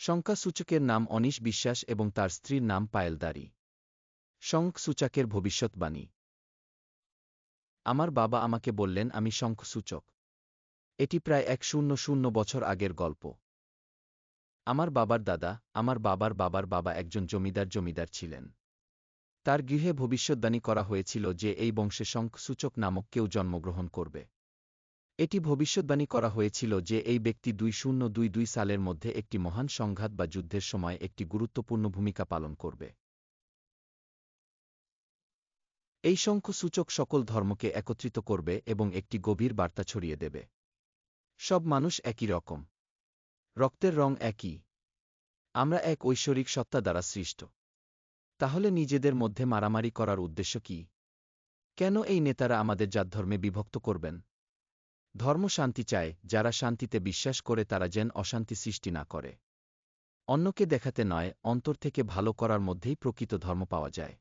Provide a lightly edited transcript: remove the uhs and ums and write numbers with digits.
সংখ্যাসূচকের নাম অনিশ বিশ্বাস এবং তার স্ত্রীর নাম পায়েল দারি। সংখ্যাসূচকের ভবিষ্যৎবাণী। আমার বাবা আমাকে বললেন আমি সংখ্যাসূচক। এটি প্রায় 100 বছর আগের গল্প। আমার বাবার দাদা, আমার বাবার বাবার বাবা একজন জমিদার ছিলেন। তার গৃহে ভবিষ্যদ্বাণী করা হয়েছিল যে এই বংশে সংখ্যাসূচক নামক কেউ জন্মগ্রহণ করবে। এটি ভবিষ্যদ্বাণী করা হয়েছিল যে এই ব্যক্তি 2022 সালের মধ্যে একটি মহান সংঘাত বা যুদ্ধের সময় একটি গুরুত্বপূর্ণ ভূমিকা পালন করবে। এই সংখ্যাসূচক সকল ধর্মকে একত্রিত করবে এবং একটি গভীর বার্তা ছড়িয়ে দেবে। সব মানুষ একই রকম। রক্তের রং একই। আমরা এক ঐশ্বরিক সত্তা দ্বারা সৃষ্ট। তাহলে নিজেদের মধ্যে মারামারি করার উদ্দেশ্য কি? কেন এই নেতারা আমাদের জাতধর্মে বিভক্ত করবেন? ধর্ম শান্তি চায়, যারা শান্তিতে বিশ্বাস করে তারা যেন অশান্তি সৃষ্টি না করে। অন্যকে দেখাতে নয়, অন্তর থেকে ভালো করার মধ্যেই প্রকৃত ধর্ম পাওয়া যায়।